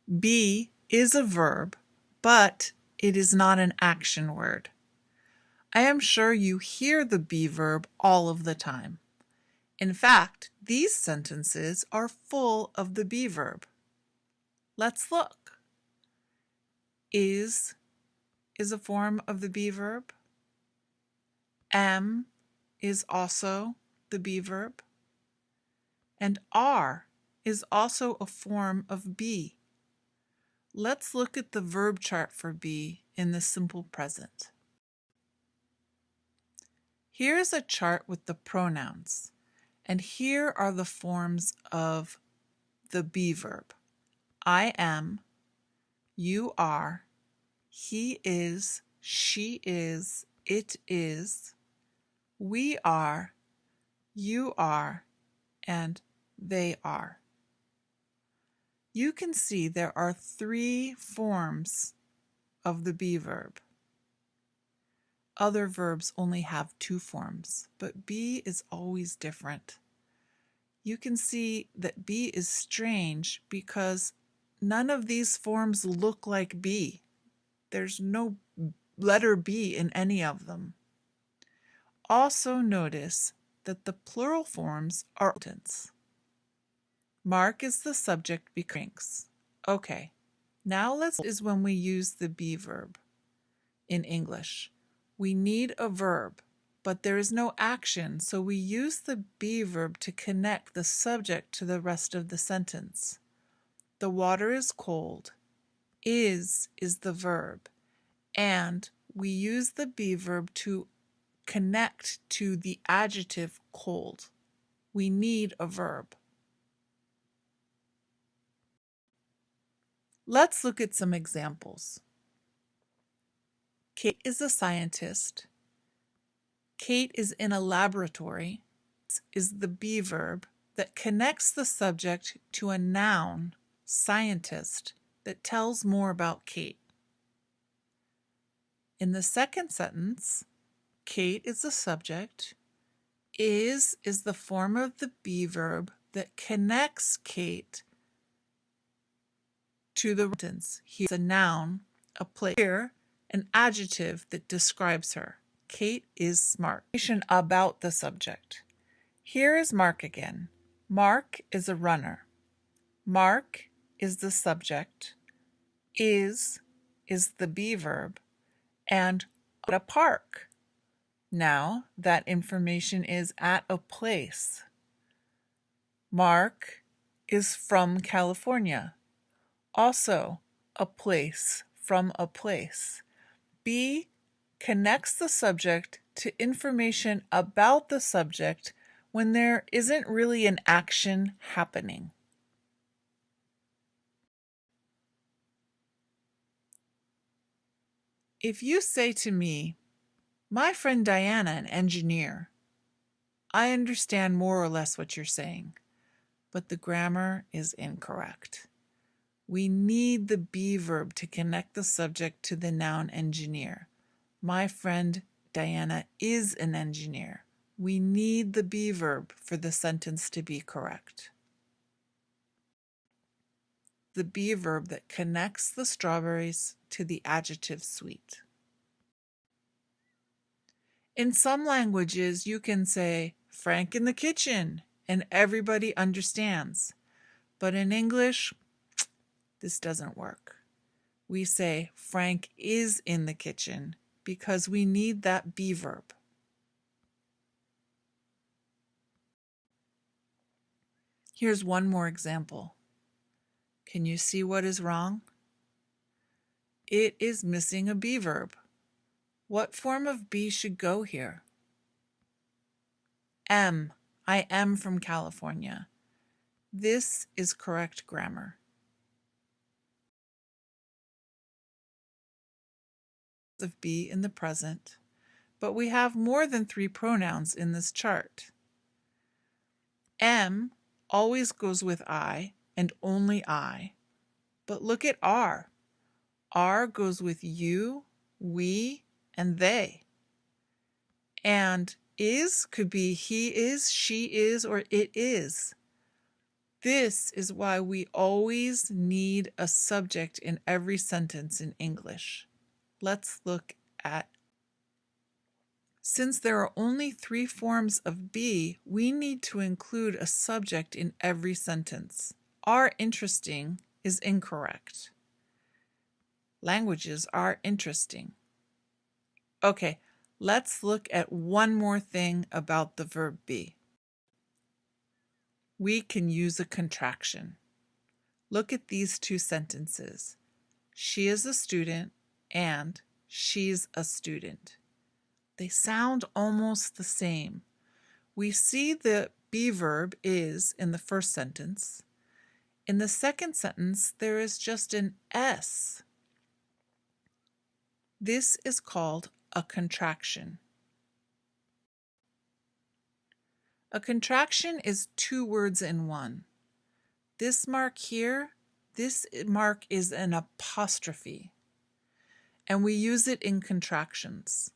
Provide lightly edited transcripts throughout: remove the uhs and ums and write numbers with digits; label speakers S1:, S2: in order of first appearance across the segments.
S1: Be is a verb, but it is not an action word. I am sure you hear the be verb all of the time. In fact, these sentences are full of the be verb. Let's look. Is a form of the be verb. Am is also the be verb. And are is also a form of be. Let's look at the verb chart for be in the simple present. Here's a chart with the pronouns, and here are the forms of the be verb. I am, you are, he is, she is, it is, we are, you are, and they are. You can see there are 3 forms of the be verb. Other verbs only have 2 forms, but be is always different. You can see that be is strange because none of these forms look like be. There's no letter B in any of them. Also notice that the plural forms are tense. Mark is the subject because. Okay, now let's is when we use the be verb in English. We need a verb, but there is no action, so we use the be verb to connect the subject to the rest of the sentence. The water is cold. Is the verb, and we use the be verb to connect to the adjective cold. We need a verb. Let's look at some examples. Kate is a scientist. Kate is in a laboratory is the be verb that connects the subject to a noun, scientist, that tells more about Kate. In the second sentence, Kate is the subject. Is the form of the be verb that connects Kate to the sentence. He's a noun, a place. Here, an adjective that describes her. Kate is smart. About the subject. Here is Mark again. Mark is a runner. Mark is the subject. Is the be verb. And at a park. Now that information is at a place. Mark is from California. Also, a place, from a place. Be connects the subject to information about the subject when there isn't really an action happening. If you say to me, my friend Diana, an engineer, I understand more or less what you're saying, but the grammar is incorrect. We need the be verb to connect the subject to the noun engineer. My friend Diana is an engineer. We need the be verb for the sentence to be correct. The be verb that connects the strawberries to the adjective sweet. In some languages, you can say, Frank in the kitchen, and everybody understands. But in English, this doesn't work. We say, Frank is in the kitchen, because we need that be verb. Here's one more example. Can you see what is wrong? It is missing a be verb. What form of be should go here? Am. I am from California. This is correct grammar. Of be in the present, but we have more than 3 pronouns in this chart. Am always goes with I and only I, but look at are. Are goes with you, we, and they. And is could be he is, she is, or it is. This is why we always need a subject in every sentence in English. Let's look at. Since there are only 3 forms of be, we need to include a subject in every sentence. Are interesting is incorrect. Languages are interesting. Okay, let's look at one more thing about the verb be. We can use a contraction. Look at these 2 sentences. She is a student and she's a student. They sound almost the same. We see the be verb is in the first sentence. In the second sentence, there is just an S. This is called a contraction. A contraction is 2 words in one. This mark here, this mark is an apostrophe, and we use it in contractions.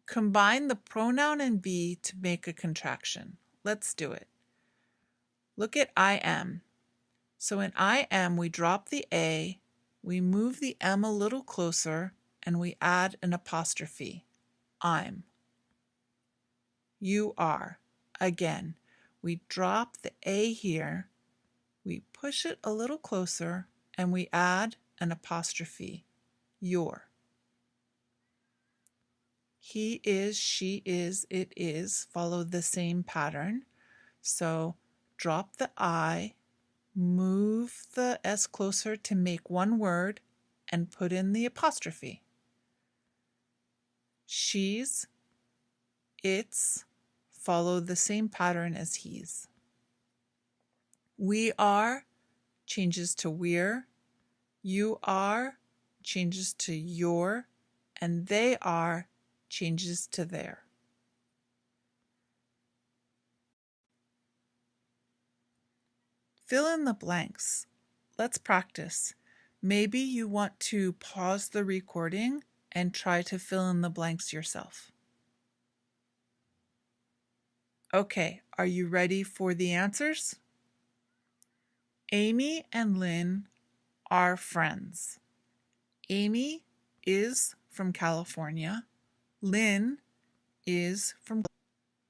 S1: Combine the pronoun and be to make a contraction. Let's do it. Look at I am. So in I am, we drop the A, we move the M a little closer, and we add an apostrophe. I'm. You are. Again, we drop the A here, we push it a little closer, and we add an apostrophe. Your. He is, she is, it is follow the same pattern. So drop the I, move the S closer to make one word, and put in the apostrophe. She's, its follow the same pattern as he's. We are changes to we're, you are changes to your, and they are changes to their. Fill in the blanks. Let's practice. Maybe you want to pause the recording and try to fill in the blanks yourself. Okay, are you ready for the answers? Amy and Lynn are friends. Amy is from California. Lynn is from.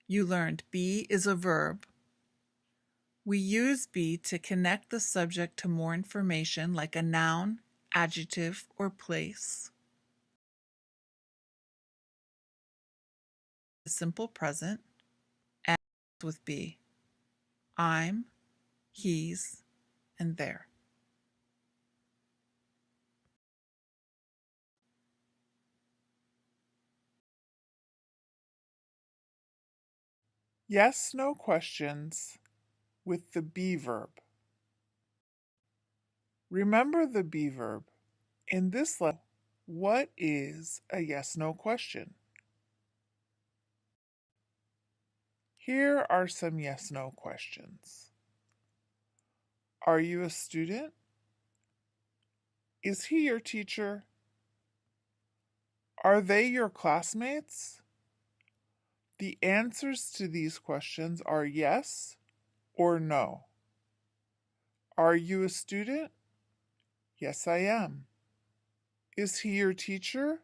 S1: You learned be is a verb. We use be to connect the subject to more information like a noun, adjective, or place. The simple present and with be. I'm, he's, and there.
S2: Yes, no questions with the be verb. Remember the be verb. In this lesson, what is a yes, no question? Here are some yes, no questions. Are you a student? Is he your teacher? Are they your classmates? The answers to these questions are yes or no. Are you a student? Yes, I am. Is he your teacher?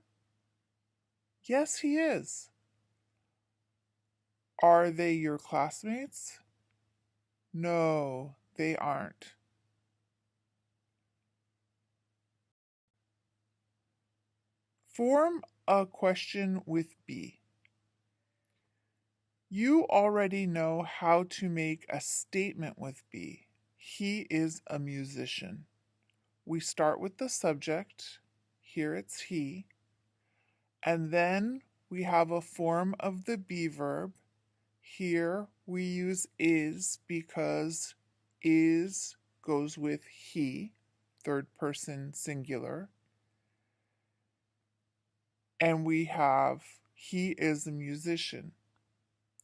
S2: Yes, he is. Are they your classmates? No, they aren't. Form a question with be. You already know how to make a statement with be. He is a musician. We start with the subject. Here it's he. And then we have a form of the be verb. Here we use is because is goes with he, third person singular. And we have he is a musician.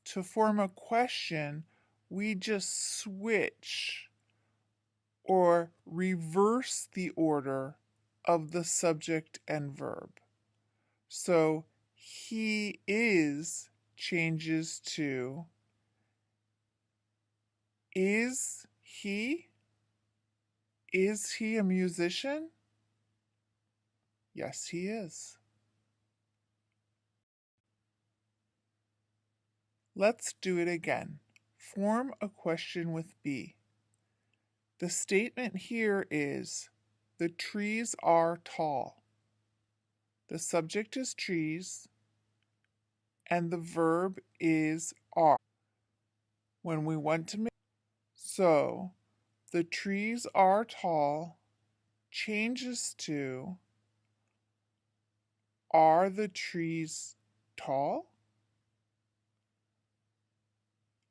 S2: To form a question, we just switch or reverse the order of the subject and verb. So he is changes to Is he? Is he a musician? Yes, he is. Let's do it again. Form a question with be. The statement here is, the trees are tall. The subject is trees, and the verb is are. When we want to make, so the trees are tall changes to, are the trees tall?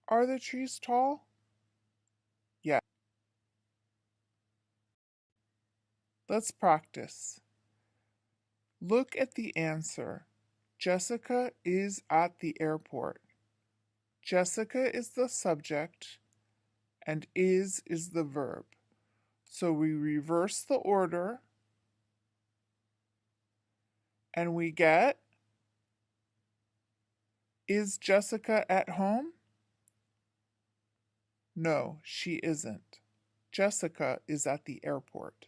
S2: Are the trees tall? Yes. Let's practice. Look at the answer. Jessica is at the airport. Jessica is the subject and is the verb. So we reverse the order and we get, is Jessica at home? No, she isn't. Jessica is at the airport.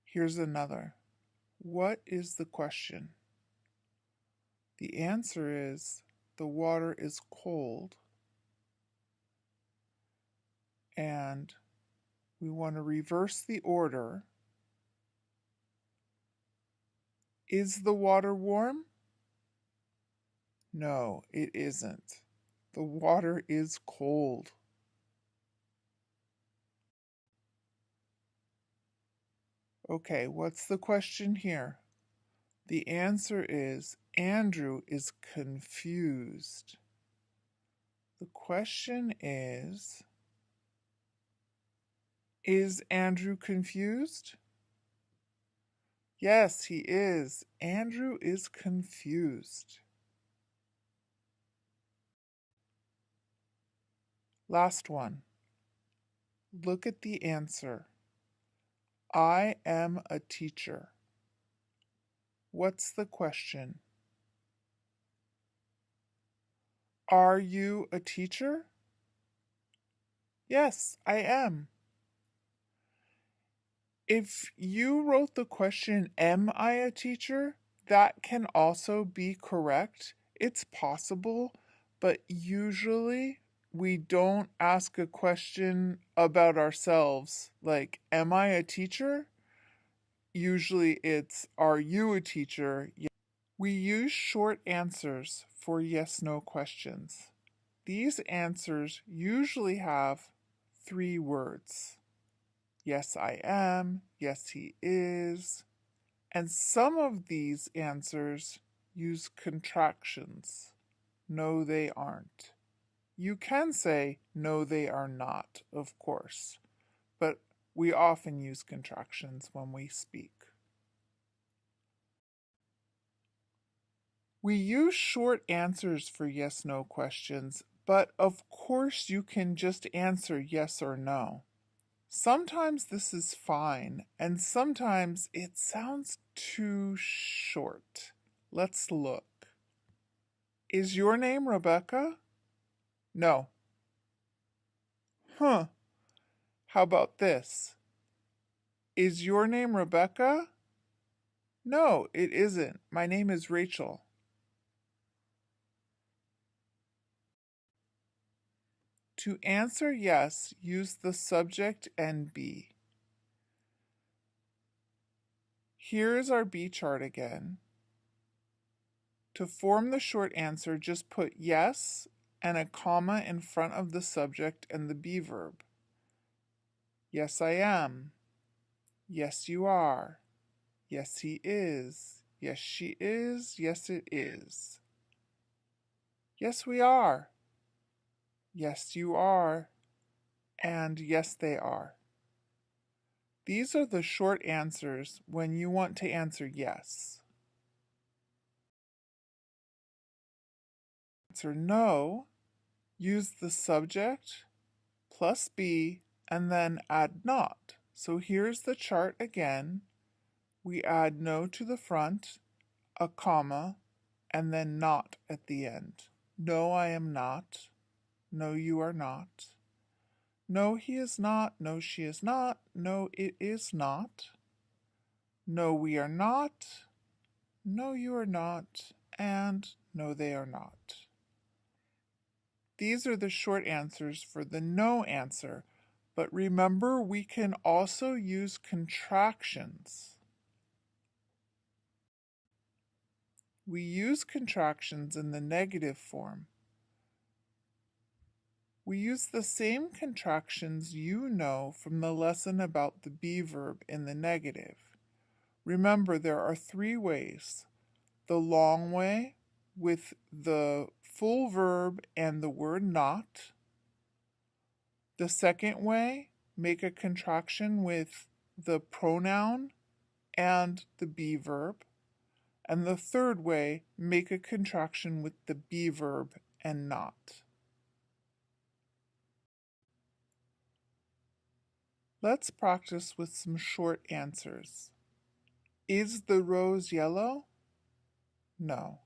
S2: Here's another. What is the question? The answer is, the water is cold, and we want to reverse the order. Is the water warm? No, it isn't. The water is cold. Okay, what's the question here? The answer is, Andrew is confused. The question is Andrew confused? Yes, he is. Andrew is confused. Last one. Look at the answer. I am a teacher. What's the question? Are you a teacher? Yes, I am. If you wrote the question, am I a teacher? That can also be correct. It's possible, but usually we don't ask a question about ourselves like, am I a teacher? Usually it's, are you a teacher? We use short answers for yes/no questions. These answers usually have 3 words. Yes, I am. Yes, he is. And some of these answers use contractions. No, they aren't. You can say, no, they are not, of course, but we often use contractions when we speak. We use short answers for yes/no questions, but of course you can just answer yes or no. Sometimes this is fine, and sometimes it sounds too short. Let's look. Is your name Rebecca? No. Huh. How about this? Is your name Rebecca? No, it isn't. My name is Rachel. To answer yes, use the subject and be. Here is our be chart again. To form the short answer, just put yes and a comma in front of the subject and the be verb. Yes, I am. Yes, you are. Yes, he is. Yes, she is. Yes, it is. Yes, we are. Yes, you are. And yes, they are. These are the short answers when you want to answer yes. Answer no, use the subject plus be and then add not. So here's the chart again. We add no to the front, a comma, and then not at the end. No, I am not. No, you are not. No, he is not. No, she is not. No, it is not. No, we are not. No, you are not. And no, they are not. These are the short answers for the no answer. But remember, we can also use contractions. We use contractions in the negative form. We use the same contractions you know from the lesson about the be verb in the negative. Remember, there are three ways. The long way, with the full verb and the word not. The second way, make a contraction with the pronoun and the be verb. And the third way, make a contraction with the be verb and not. Let's practice with some short answers. Is the rose yellow? No.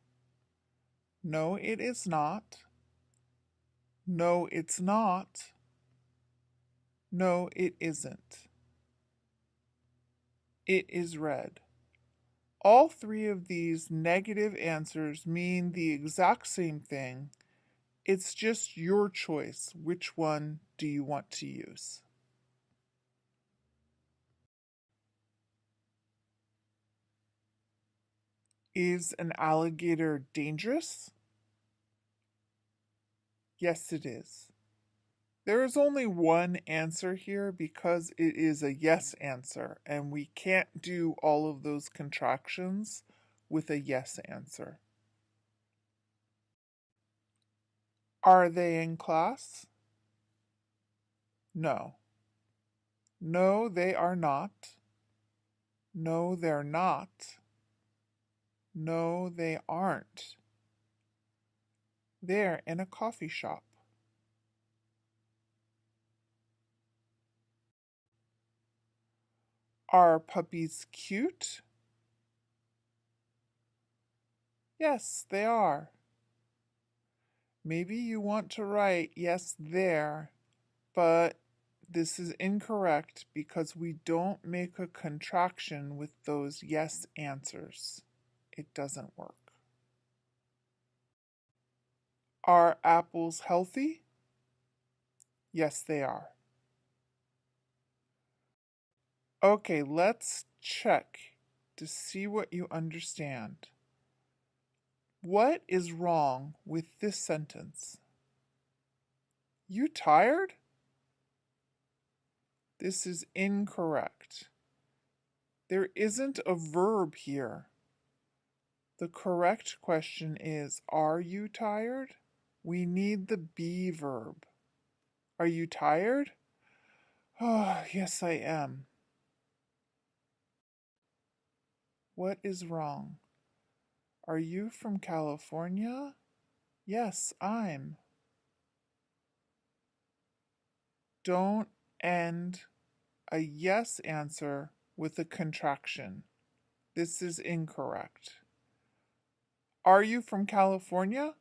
S2: No, it is not. No, it's not. No, it isn't. It is red. All three of these negative answers mean the exact same thing. It's just your choice. Which one do you want to use? Is an alligator dangerous? Yes, it is. There is only one answer here because it is a yes answer, and we can't do all of those contractions with a yes answer. Are they in class? No. No, they are not. No, they're not. No, they aren't. They're in a coffee shop. Are puppies cute? Yes, they are. Maybe you want to write yes there, but this is incorrect because we don't make a contraction with those yes answers. It doesn't work. Are apples healthy? Yes, they are. Okay, let's check to see what you understand. What is wrong with this sentence? You tired? This is incorrect. There isn't a verb here. The correct question is, are you tired? We need the be verb. Are you tired? Oh, yes, I am. What is wrong? Are you from California? Yes, I'm. Don't end a yes answer with a contraction. This is incorrect. Are you from California?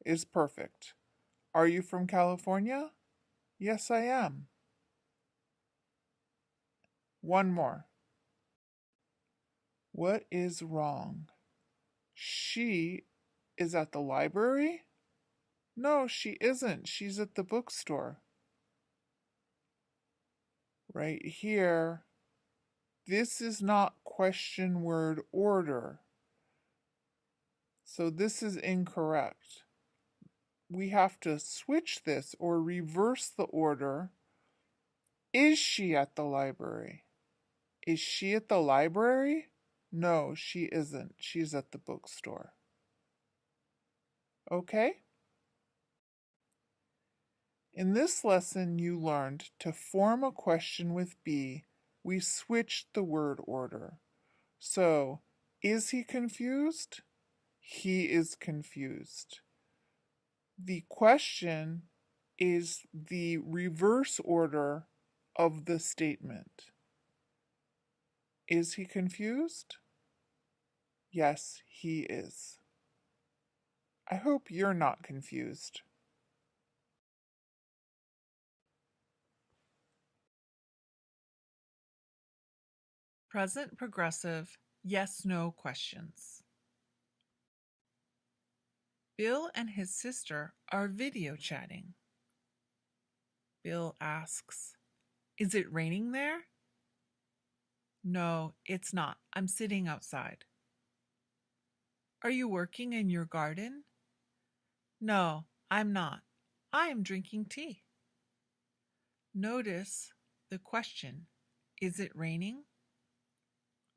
S2: Is perfect. Are you from California? Yes, I am. One more. What is wrong? She is at the library? No, she isn't. She's at the bookstore. Right here, this is not question word order. So this is incorrect. We have to switch this or reverse the order. Is she at the library? Is she at the library? No, she isn't. She's at the bookstore. Okay? In this lesson, you learned to form a question with be. We switched the word order. So, is he confused? He is confused. The question is the reverse order of the statement. Is he confused? Yes, he is. I hope you're not confused.
S1: Present progressive yes/no questions. Bill and his sister are video chatting. Bill asks, "Is it raining there?" "No, it's not. I'm sitting outside." "Are you working in your garden?" "No, I'm not. I am drinking tea." Notice the question, is it raining?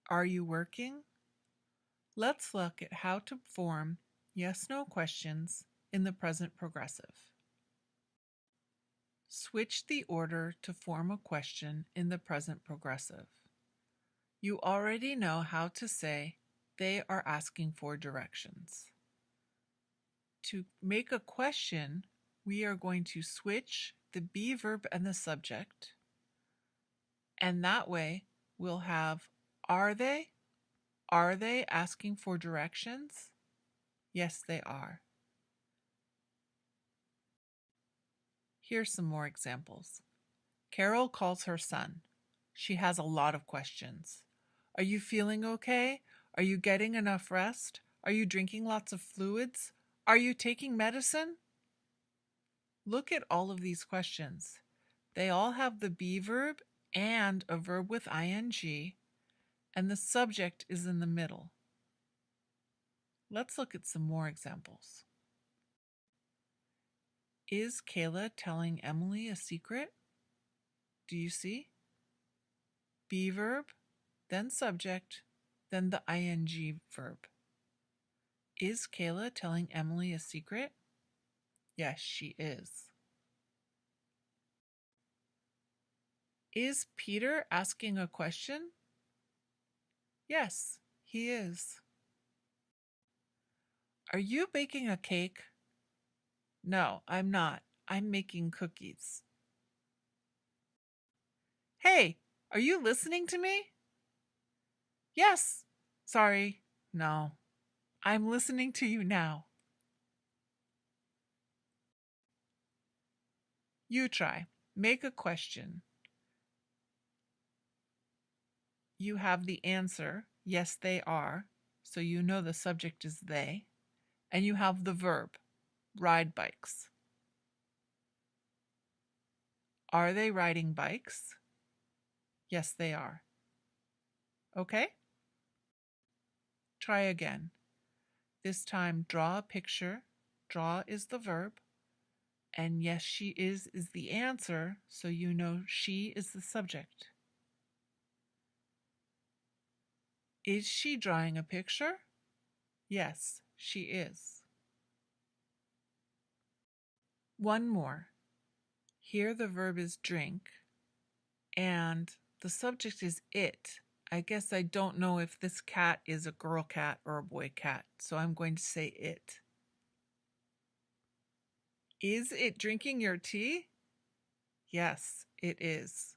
S1: Are you working? Let's look at how to form yes/no questions in the present progressive. Switch the order to form a question in the present progressive. You already know how to say, "They are asking for directions." To make a question, we are going to switch the be verb and the subject, and that way we'll have are they? Are they asking for directions? Yes, they are. Here's some more examples. Carol calls her son. She has a lot of questions. Are you feeling okay? Are you getting enough rest? Are you drinking lots of fluids? Are you taking medicine? Look at all of these questions. They all have the be verb and a verb with ing, and the subject is in the middle. Let's look at some more examples. Is Kayla telling Emily a secret? Do you see? Be verb, then subject, then the ing verb. Is Kayla telling Emily a secret? Yes, she is. Is Peter asking a question? Yes, he is. Are you baking a cake? No, I'm not. I'm making cookies. Hey, are you listening to me? Yes. Sorry. No. I'm listening to you now. You try. Make a question. You have the answer, yes, they are, so you know the subject is they, and you have the verb, ride bikes. Are they riding bikes? Yes, they are. Okay? Try again. This time, draw a picture. Draw is the verb, and yes, she is the answer, so you know she is the subject. Is she drawing a picture? Yes, she is. One more. Here the verb is drink, and the subject is it. I guess I don't know if this cat is a girl cat or a boy cat, so I'm going to say it. Is it drinking your tea? Yes, it is.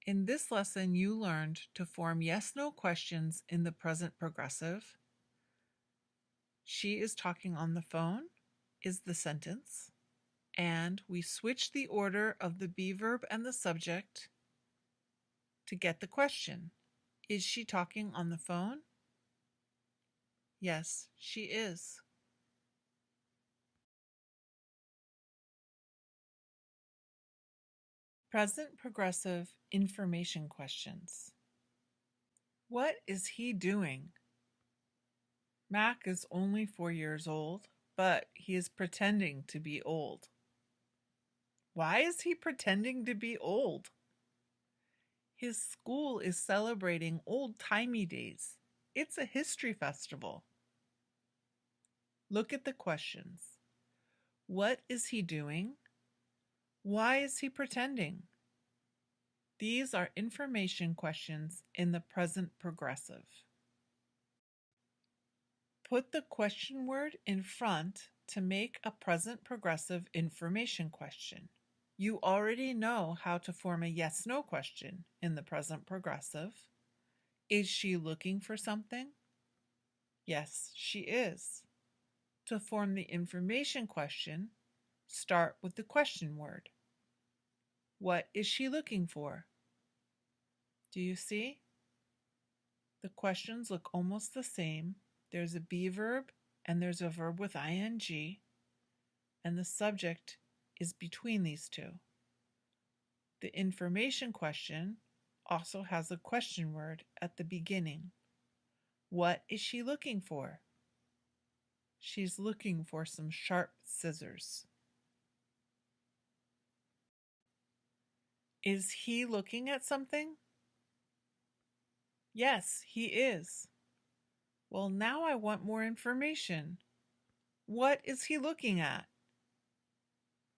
S1: In this lesson, you learned to form yes/no questions in the present progressive. She is talking on the phone is the sentence, and we switch the order of the be verb and the subject to get the question. Is she talking on the phone? Yes, she is. Present progressive information questions. What is he doing? Mac is only 4 years old, but he is pretending to be old. Why is he pretending to be old? His school is celebrating old-timey days. It's a history festival. Look at the questions. What is he doing? Why is he pretending? These are information questions in the present progressive. Put the question word in front to make a present progressive information question. You already know how to form a yes/no question in the present progressive. Is she looking for something? Yes, she is. To form the information question, start with the question word. What is she looking for? Do you see? The questions look almost the same. There's a be verb and there's a verb with ing, and the subject is between these two. The information question also has a question word at the beginning. What is she looking for? She's looking for some sharp scissors. Is he looking at something? Yes, he is. Well, now I want more information. What is he looking at?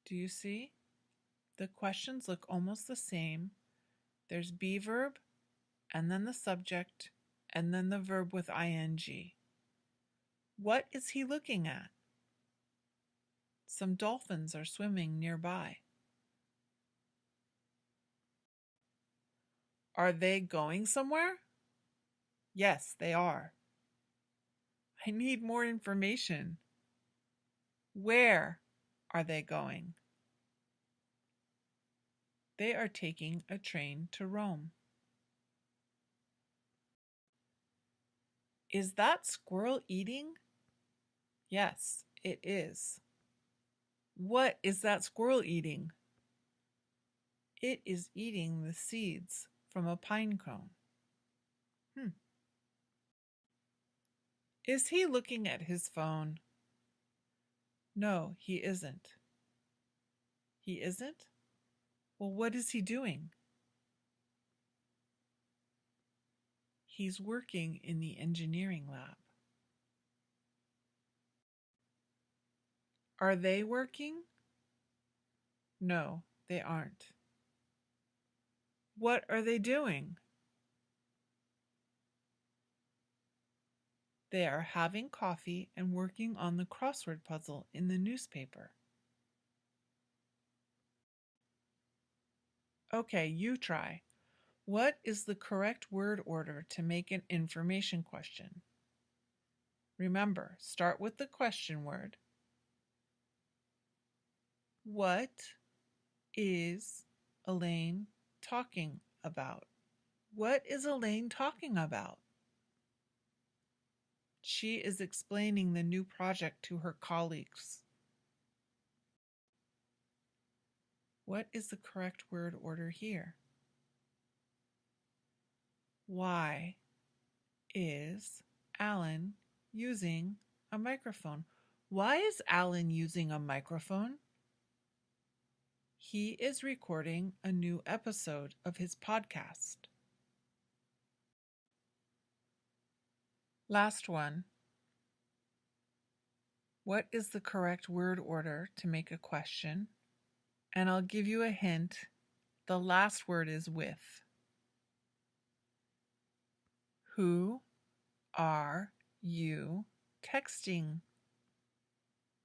S1: Do you see? The questions look almost the same. There's be verb, and then the subject, and then the verb with ing. What is he looking at? Some dolphins are swimming nearby. Are they going somewhere? Yes, they are. I need more information. Where are they going? They are taking a train to Rome. Is that squirrel eating? Yes, it is. What is that squirrel eating? It is eating the seeds from a pine cone. Is he looking at his phone? No, he isn't. He isn't? Well, what is he doing? He's working in the engineering lab. Are they working? No, they aren't. What are they doing? They are having coffee and working on the crossword puzzle in the newspaper. Okay, you try. What is the correct word order to make an information question? Remember, start with the question word. What is Elaine talking about? What is Elaine talking about? She is explaining the new project to her colleagues. What is the correct word order here? Why is Alan using a microphone? Why is Alan using a microphone? He is recording a new episode of his podcast. Last one. What is the correct word order to make a question? And I'll give you a hint. The last word is with. Who are you texting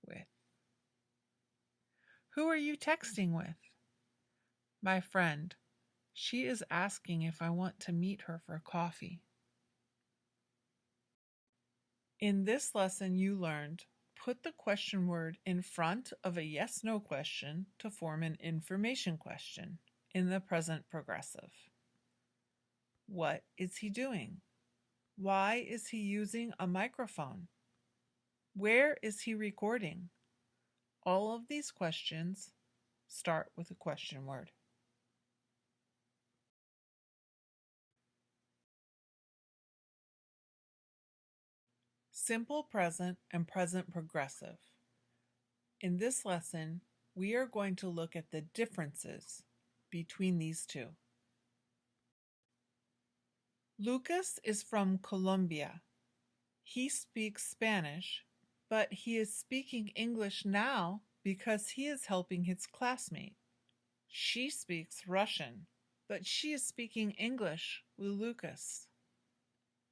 S1: with? Who are you texting with? My friend. She is asking if I want to meet her for coffee. In this lesson, you learned put the question word in front of a yes/no question to form an information question in the present progressive. What is he doing? Why is he using a microphone? Where is he recording? All of these questions start with a question word. Simple present and present progressive. In this lesson, we are going to look at the differences between these two. Lucas is from Colombia. He speaks Spanish, but he is speaking English now because he is helping his classmate. She speaks Russian, but she is speaking English with Lucas.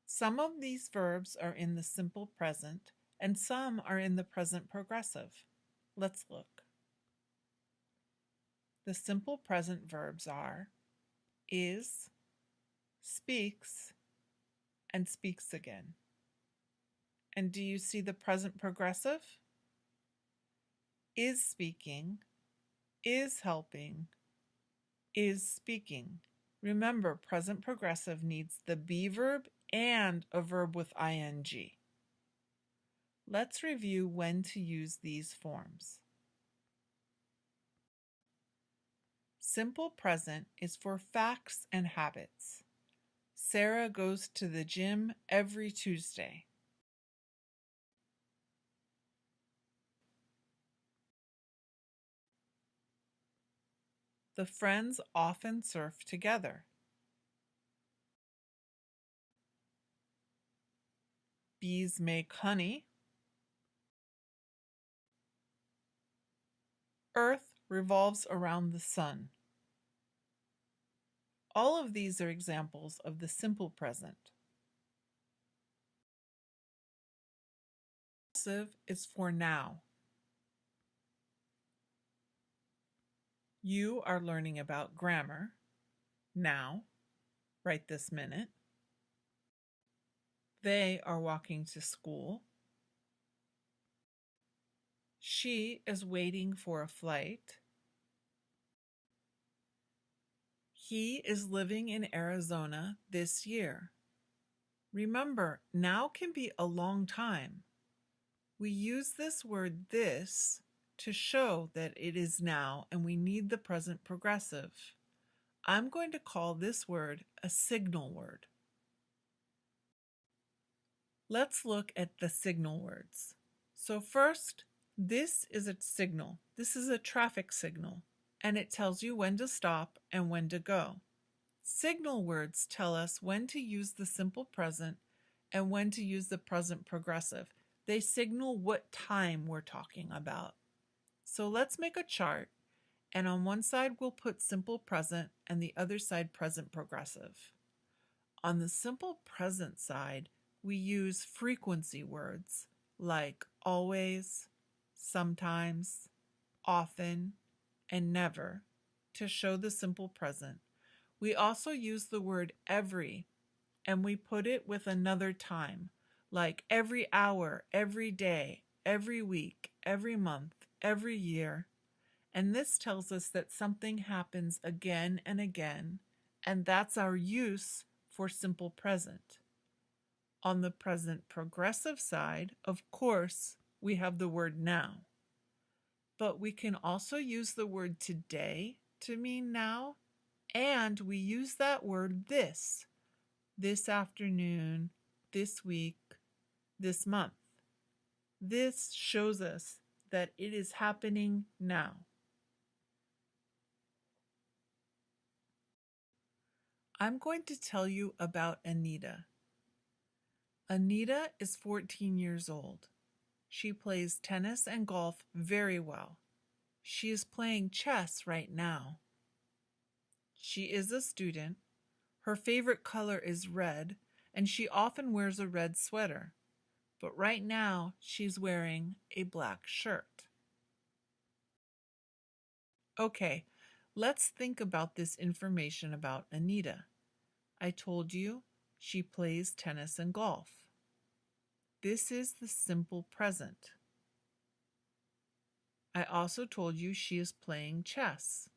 S1: Some of these verbs are in the simple present and some are in the present progressive. Let's look. The simple present verbs are is, speaks, and speaks again. And do you see the present progressive? Is speaking, is helping, is speaking. Remember, present progressive needs the be verb and a verb with ing. Let's review when to use these forms. Simple present is for facts and habits. Sarah goes to the gym every Tuesday. The friends often surf together. Bees make honey. Earth revolves around the sun. All of these are examples of the simple present. Progressive is for now. You are learning about grammar now, right this minute. They are walking to school. She is waiting for a flight. He is living in Arizona this year. Remember, now can be a long time. We use this word this to show that it is now and we need the present progressive. I'm going to call this word a signal word. Let's look at the signal words. So first, this is a signal. This is a traffic signal, and it tells you when to stop and when to go. Signal words tell us when to use the simple present and when to use the present progressive. They signal what time we're talking about. So let's make a chart, and on one side we'll put simple present and the other side present progressive. On the simple present side, we use frequency words like always, sometimes, often, and never to show the simple present. We also use the word every, and we put it with another time, like every hour, every day, every week, every month, every year. And this tells us that something happens again and again, and that's our use for simple present. On the present progressive side, of course, we have the word now. But we can also use the word today to mean now, and we use that word this afternoon, this week, this month. This shows us that it is happening now. I'm going to tell you about Anita. Anita is 14 years old. She plays tennis and golf very well. She is playing chess right now. She is a student. Her favorite color is red, and she often wears a red sweater. But right now, she's wearing a black shirt. Okay, let's think about this information about Anita. I told you she plays tennis and golf. This is the simple present. I also told you she is playing chess.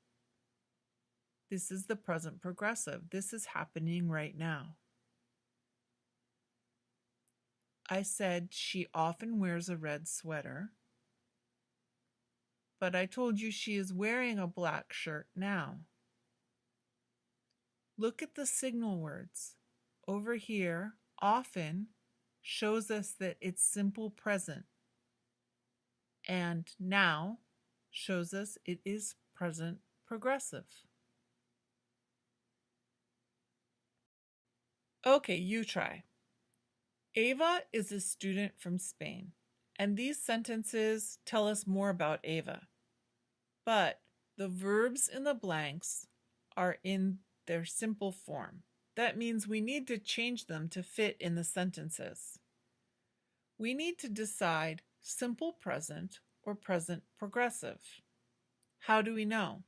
S1: This is the present progressive. This is happening right now. I said she often wears a red sweater, but I told you she is wearing a black shirt now. Look at the signal words. Over here, often shows us that it's simple present, and now shows us it is present progressive. Okay, you try. Ava is a student from Spain, and these sentences tell us more about Ava. But the verbs in the blanks are in their simple form. That means we need to change them to fit in the sentences. We need to decide simple present or present progressive. How do we know?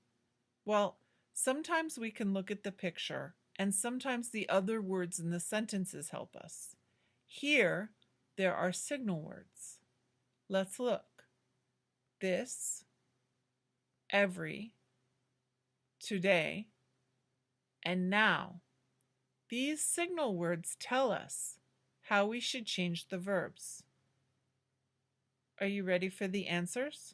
S1: Well, sometimes we can look at the picture and sometimes the other words in the sentences help us. Here, there are signal words. Let's look. This, every, today, and now. These signal words tell us how we should change the verbs. Are you ready for the answers?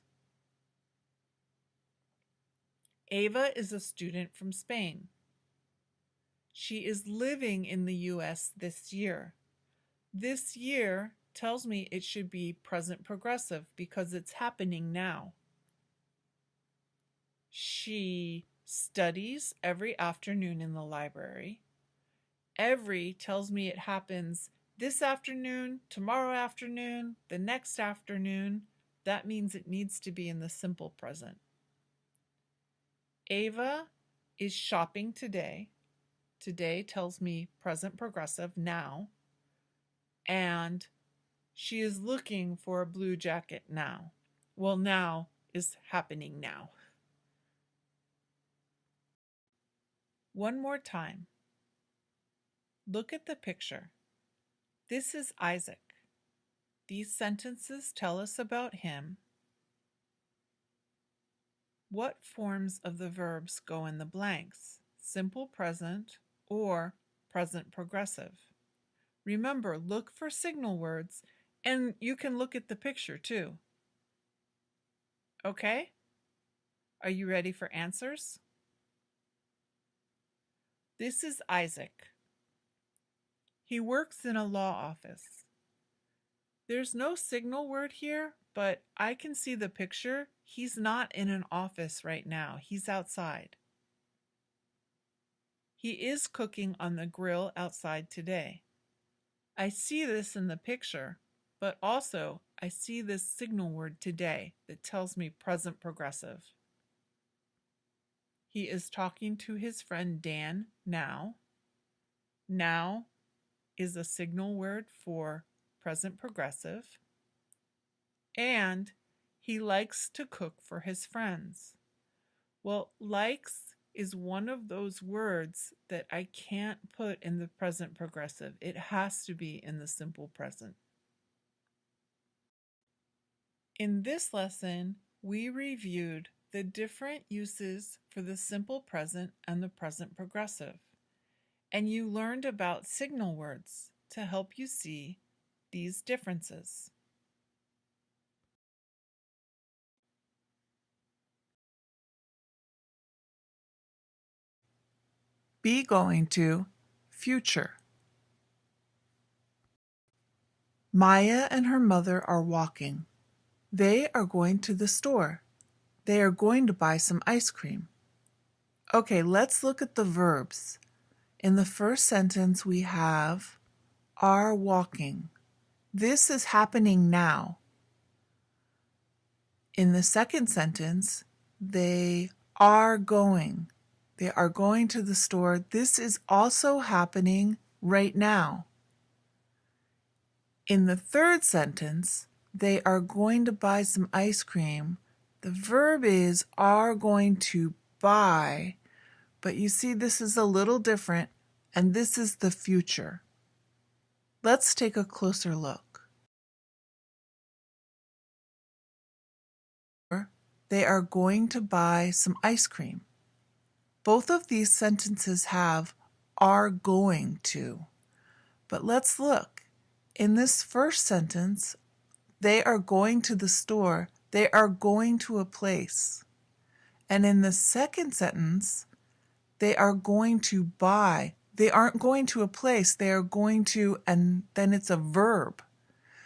S1: Ava is a student from Spain. She is living in the US this year. This year tells me it should be present progressive because it's happening now. She studies every afternoon in the library. Every tells me it happens this afternoon, tomorrow afternoon, the next afternoon. That means it needs to be in the simple present. Ava is shopping today. Today tells me present progressive now. And she is looking for a blue jacket now. Well, now is happening now. One more time. Look at the picture. This is Isaac. These sentences tell us about him. What forms of the verbs go in the blanks? Simple present or present progressive? Remember, look for signal words, and you can look at the picture too. Okay? Are you ready for answers? This is Isaac. He works in a law office. There's no signal word here, but I can see the picture. He's not in an office right now. He's outside. He is cooking on the grill outside today. I see this in the picture, but also I see this signal word today that tells me present progressive. He is talking to his friend Dan now. Now is a signal word for present progressive. And he likes to cook for his friends. Well, likes is one of those words that I can't put in the present progressive. It has to be in the simple present. In this lesson, we reviewed the different uses for the simple present and the present progressive, and you learned about signal words to help you see these differences. Be going to, future. Maya and her mother are walking. They are going to the store. They are going to buy some ice cream. Okay, let's look at the verbs. In the first sentence, we have are walking. This is happening now. In the second sentence, they are going. They are going to the store. This is also happening right now. In the third sentence, they are going to buy some ice cream. The verb is are going to buy, but you see this is a little different, and this is the future. Let's take a closer look. They are going to buy some ice cream. Both of these sentences have are going to, but let's look. In this first sentence, they are going to the store. They are going to a place. And in the second sentence, they are going to buy. They aren't going to a place. They are going to, and then it's a verb.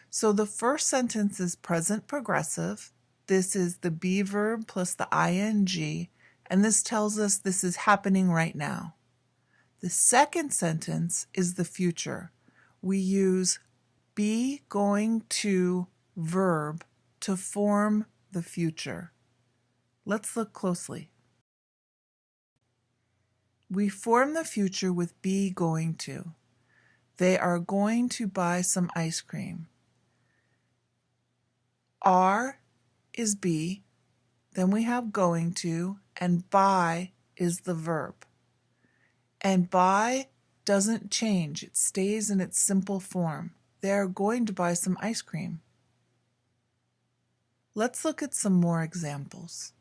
S1: So the first sentence is present progressive. This is the be verb plus the ing, and this tells us this is happening right now. The second sentence is the future. We use be going to verb to form the future. Let's look closely. We form the future with be going to. They are going to buy some ice cream. Are is be, then we have going to, and buy is the verb. And buy doesn't change. It stays in its simple form. They are going to buy some ice cream. Let's look at some more examples.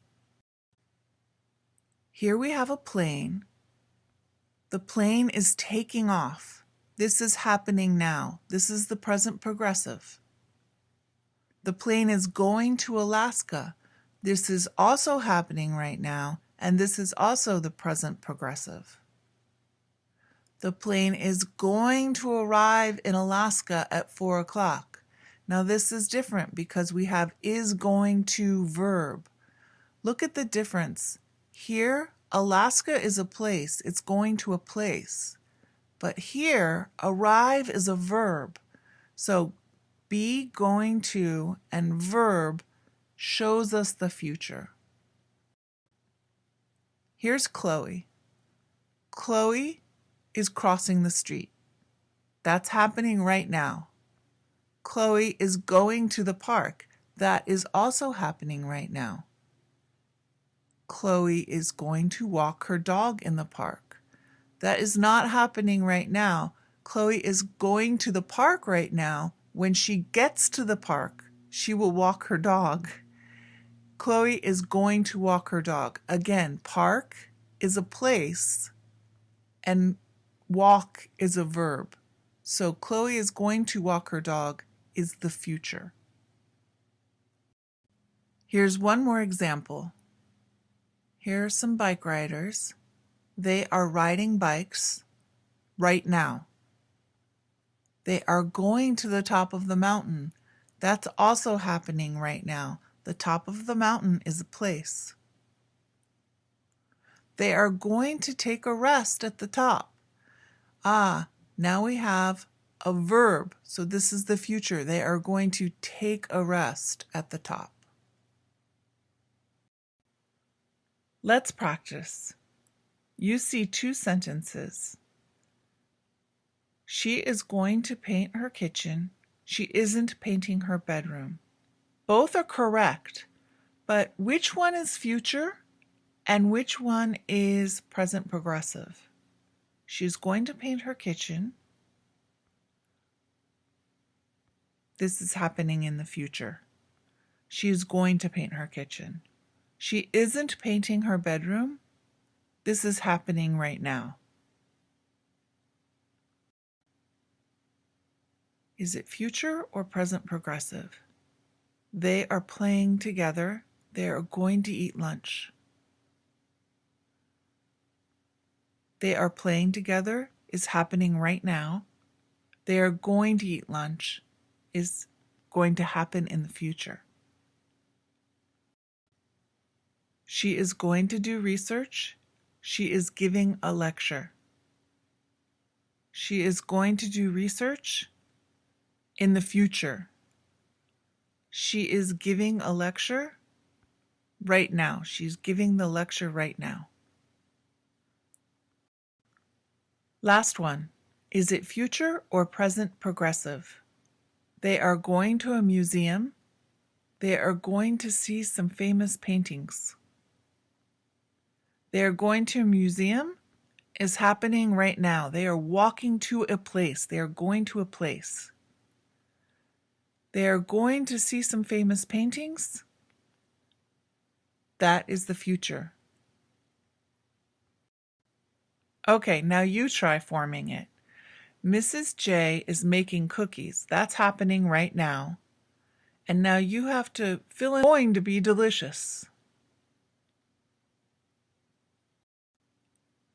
S1: Here we have a plane. The plane is taking off. This is happening now. This is the present progressive. The plane is going to Alaska. This is also happening right now, and this is also the present progressive. The plane is going to arrive in Alaska at 4 o'clock. Now this is different because we have is going to verb. Look at the difference. Here, Alaska is a place. It's going to a place. But here, arrive is a verb. So be, going to, and verb shows us the future. Here's Chloe. Chloe is crossing the street. That's happening right now. Chloe is going to the park. That is also happening right now. Chloe is going to walk her dog in the park. That is not happening right now. Chloe is going to the park right now. When she gets to the park, she will walk her dog. Chloe is going to walk her dog. Again, park is a place and walk is a verb. So Chloe is going to walk her dog is the future. Here's one more example. Here are some bike riders. They are riding bikes right now. They are going to the top of the mountain. That's also happening right now. The top of the mountain is a place. They are going to take a rest at the top. Now we have a verb. So this is the future. They are going to take a rest at the top. Let's practice. You see two sentences. She is going to paint her kitchen. She isn't painting her bedroom. Both are correct, but which one is future and which one is present progressive? She's going to paint her kitchen. This is happening in the future. She is going to paint her kitchen. She isn't painting her bedroom. This is happening right now. Is it future or present progressive? They are playing together. They are going to eat lunch. They are playing together is happening right now. They are going to eat lunch is going to happen in the future. She is going to do research. She is giving a lecture. She is going to do research in the future. She is giving a lecture right now. She's giving the lecture right now. Last one. Is it future or present progressive? They are going to a museum. They are going to see some famous paintings. They are going to a museum is happening right now. They are walking to a place. They are going to a place. They are going to see some famous paintings. That is the future. Okay, now you try forming it. Mrs. J is making cookies. That's happening right now. And now you have to fill in going to be delicious.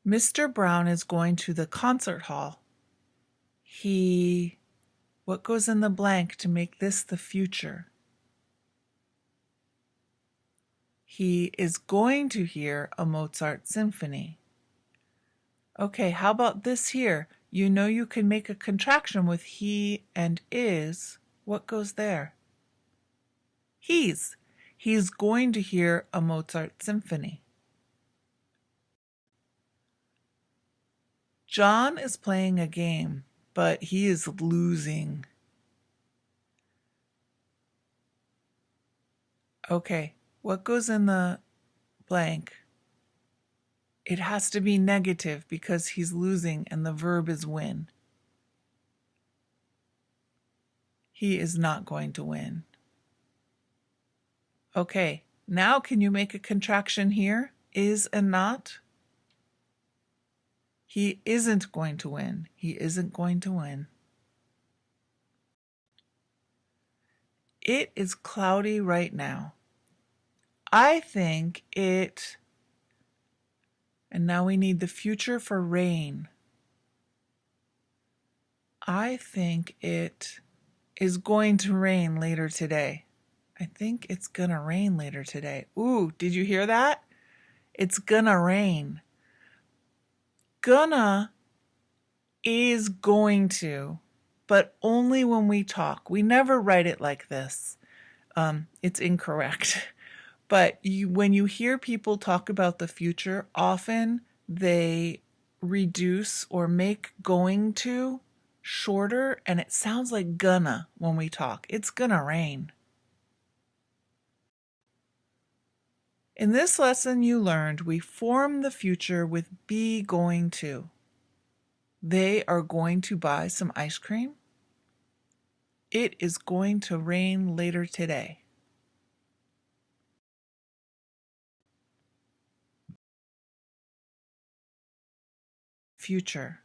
S1: Mr. Brown is going to the concert hall. What goes in the blank to make this the future? He is going to hear a Mozart symphony. Okay, how about this here? You know you can make a contraction with he and is. What goes there? He's going to hear a Mozart symphony. John is playing a game, but he is losing. Okay, what goes in the blank? It has to be negative because he's losing and the verb is win. He is not going to win. Okay, now can you make a contraction here? Is and not? He isn't going to win. He isn't going to win. It is cloudy right now. I think it, and now we need the future for rain. I think it is going to rain later today. I think it's gonna rain later today. Ooh, did you hear that? It's gonna rain. Gonna is going to, but only when we talk. We never write it like this. It's incorrect. But when you hear people talk about the future, often they reduce or make going to shorter, and it sounds like gonna when we talk. It's gonna rain. In this lesson, you learned we form the future with be going to. They are going to buy some ice cream. It is going to rain later today. Future.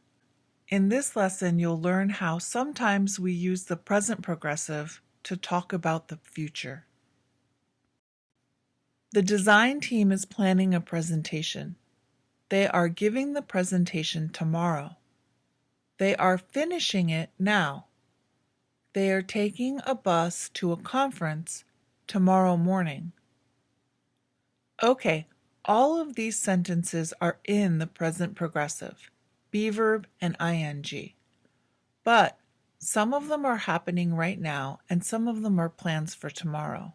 S1: In this lesson, you'll learn how sometimes we use the present progressive to talk about the future. The design team is planning a presentation. They are giving the presentation tomorrow. They are finishing it now. They are taking a bus to a conference tomorrow morning. Okay, all of these sentences are in the present progressive, be verb and ing. But some of them are happening right now and some of them are plans for tomorrow.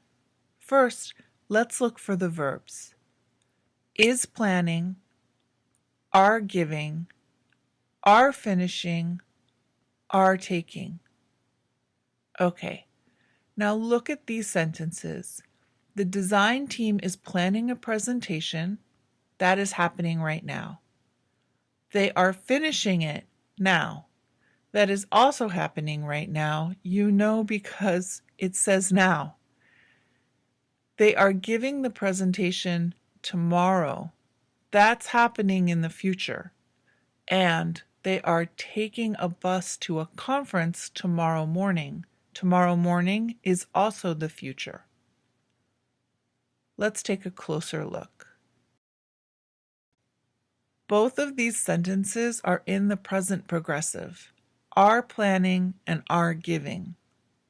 S1: First, let's look for the verbs. Is planning, are giving, are finishing, are taking. Okay, now look at these sentences. The design team is planning a presentation. That is happening right now. They are finishing it now. That is also happening right now. You know because it says now. They are giving the presentation tomorrow. That's happening in the future. And they are taking a bus to a conference tomorrow morning. Tomorrow morning is also the future. Let's take a closer look. Both of these sentences are in the present progressive, are planning and are giving.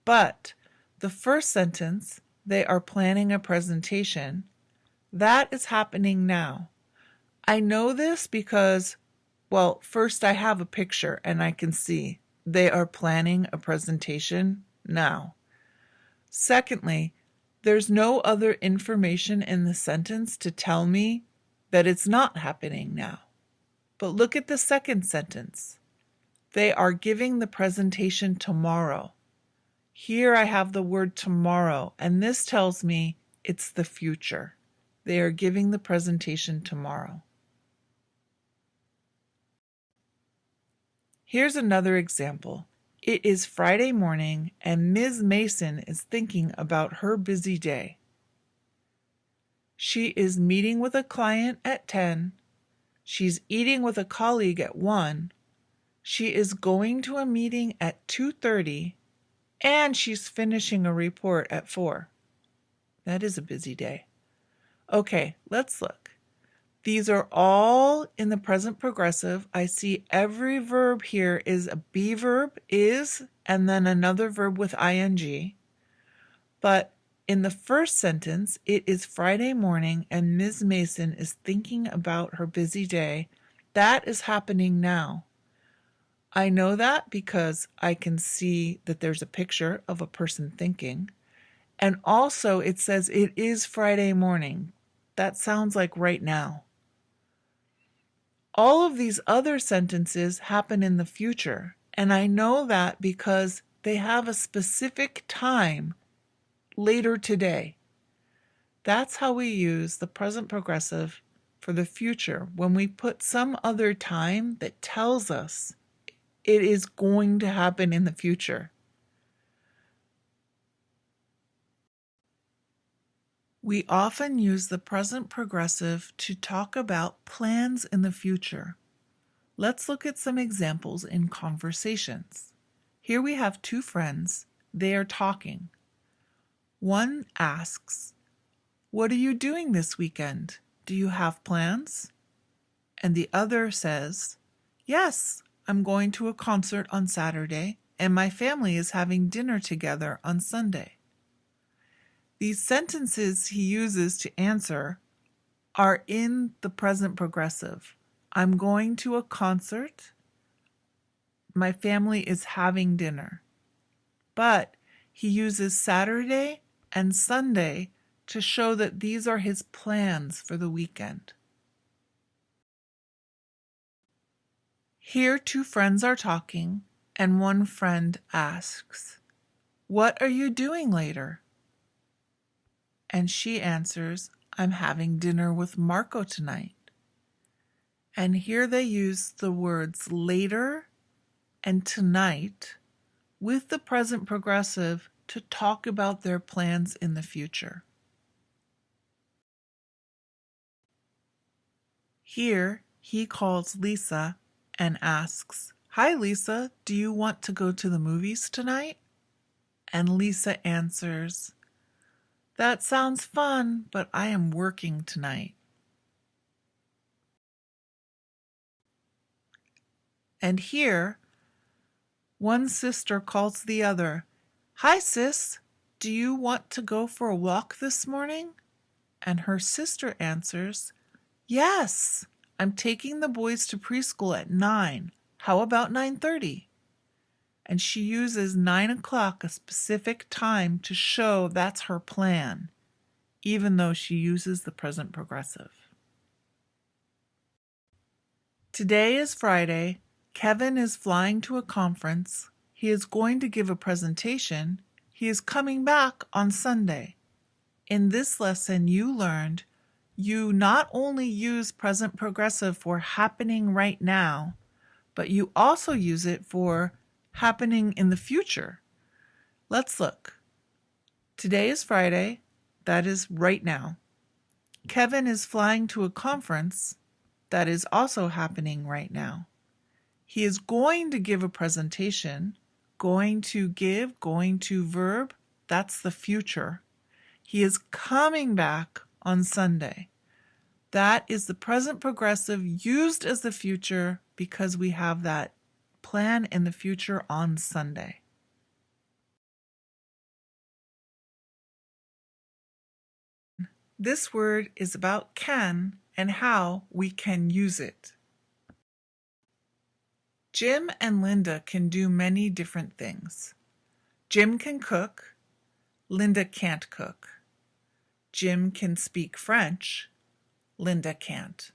S1: But the first sentence, they are planning a presentation, that is happening now. I know this because, well, first I have a picture and I can see they are planning a presentation now. Secondly, there's no other information in the sentence to tell me that it's not happening now. But look at the second sentence. They are giving the presentation tomorrow. Here I have the word tomorrow, and this tells me it's the future. They are giving the presentation tomorrow. Here's another example. It is Friday morning, and Ms. Mason is thinking about her busy day. She is meeting with a client at 10. She's eating with a colleague at 1. She is going to a meeting at 2:30, and she's finishing a report at 4. That is a busy day. Okay, let's look. These are all in the present progressive. I see every verb here is a be verb, is, and then another verb with ing. But in the first sentence, it is Friday morning and Ms. Mason is thinking about her busy day. That is happening now. I know that because I can see that there's a picture of a person thinking. And also it says it is Friday morning. That sounds like right now. All of these other sentences happen in the future. And I know that because they have a specific time later today. That's how we use the present progressive for the future when we put some other time that tells us it is going to happen in the future. We often use the present progressive to talk about plans in the future. Let's look at some examples in conversations. Here we have two friends. They are talking. One asks, "What are you doing this weekend? Do you have plans?" And the other says, "Yes, I'm going to a concert on Saturday, and my family is having dinner together on Sunday." These sentences he uses to answer are in the present progressive. I'm going to a concert. My family is having dinner. But he uses Saturday and Sunday to show that these are his plans for the weekend. Here, two friends are talking, and one friend asks, "What are you doing later?" And she answers, "I'm having dinner with Marco tonight." And here they use the words later and tonight with the present progressive to talk about their plans in the future. Here, he calls Lisa and asks, "Hi, Lisa, do you want to go to the movies tonight?" And Lisa answers, "That sounds fun, but I am working tonight." And here, one sister calls the other, "Hi, sis, do you want to go for a walk this morning?" And her sister answers, "Yes, I'm taking the boys to preschool at 9. How about 9:30?" And she uses 9 o'clock, a specific time, to show that's her plan, even though she uses the present progressive. Today is Friday. Kevin is flying to a conference. He is going to give a presentation. He is coming back on Sunday. In this lesson, you learned you not only use present progressive for happening right now, but you also use it for happening in the future. Let's look. Today is Friday. That is right now. Kevin is flying to a conference. That is also happening right now. He is going to give a presentation. Going to give, going to verb, that's the future. He is coming back on Sunday. That is the present progressive used as the future because we have that plan in the future on Sunday. This word is about can and how we can use it. Jim and Linda can do many different things. Jim can cook. Linda can't cook. Jim can speak French. Linda can't.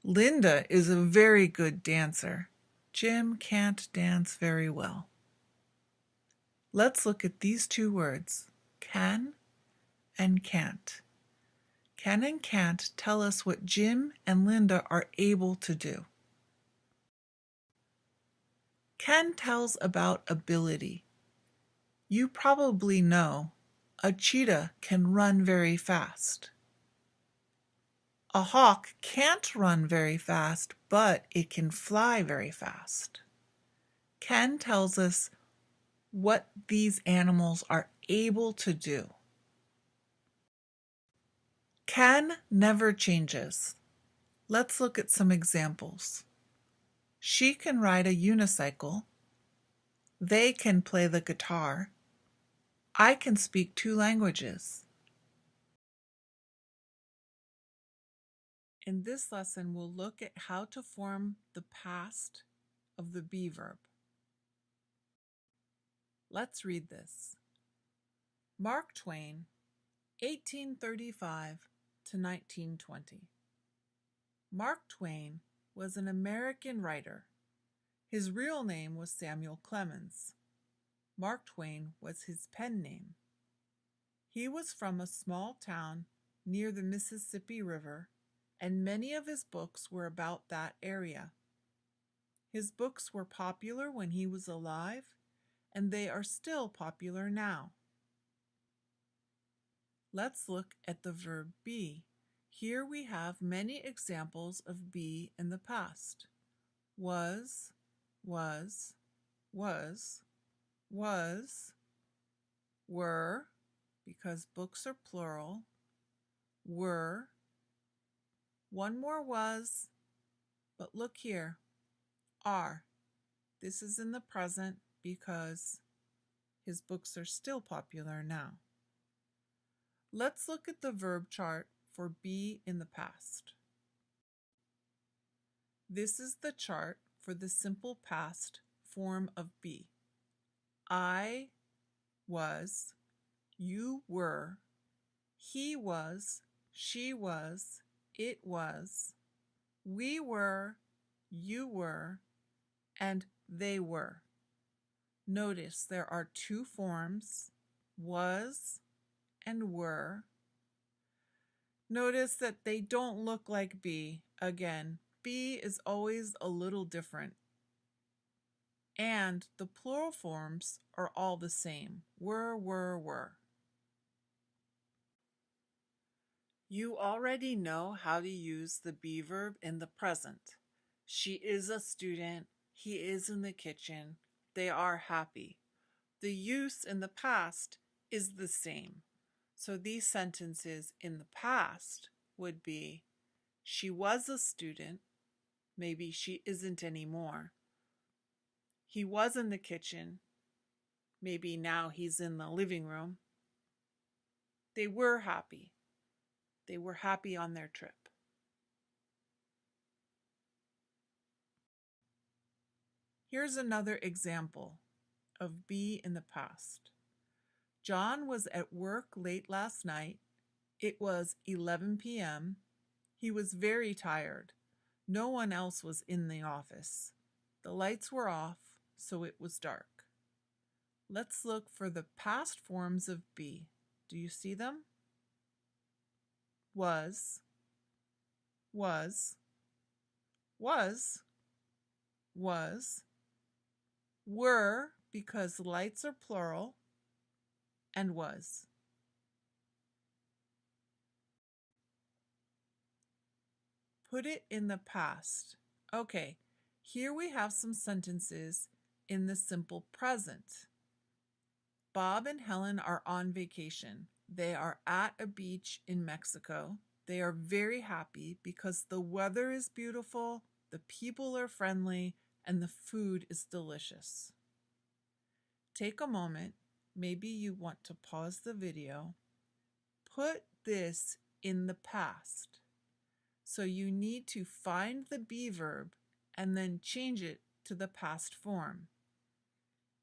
S1: Linda is a very good dancer. Jim can't dance very well. Let's look at these two words, can and can't. Can and can't tell us what Jim and Linda are able to do. Can tells about ability. You probably know a cheetah can run very fast. A hawk can't run very fast, but it can fly very fast. Can tells us what these animals are able to do. Can never changes. Let's look at some examples. She can ride a unicycle. They can play the guitar. I can speak 2 languages. In this lesson, we'll look at how to form the past of the be verb. Let's read this. Mark Twain, 1835 to 1920. Mark Twain was an American writer. His real name was Samuel Clemens. Mark Twain was his pen name. He was from a small town near the Mississippi River and many of his books were about that area. His books were popular when he was alive, and they are still popular now. Let's look at the verb be. Here we have many examples of be in the past. Was, was, was, were, because books are plural, were. One more was, but look here, are. This is in the present because his books are still popular now. Let's look at the verb chart for be in the past. This is the chart for the simple past form of be. I was, you were, he was, she was, it was, we were, you were, and they were. Notice there are two forms, was and were. Notice that they don't look like be. Again, be is always a little different. And the plural forms are all the same. Were. You already know how to use the be verb in the present. She is a student. He is in the kitchen. They are happy. The use in the past is the same. So these sentences in the past would be, she was a student. Maybe she isn't anymore. He was in the kitchen. Maybe now he's in the living room. They were happy. They were happy on their trip. Here's another example of be in the past. John was at work late last night. It was 11 p.m. He was very tired. No one else was in the office. The lights were off, so it was dark. Let's look for the past forms of be. Do you see them? Was, were, because lights are plural, and was. Put it in the past. Okay, here we have some sentences in the simple present. Bob and Helen are on vacation. They are at a beach in Mexico. They are very happy because the weather is beautiful, the people are friendly, and the food is delicious. Take a moment. Maybe you want to pause the video. Put this in the past. So you need to find the be verb and then change it to the past form.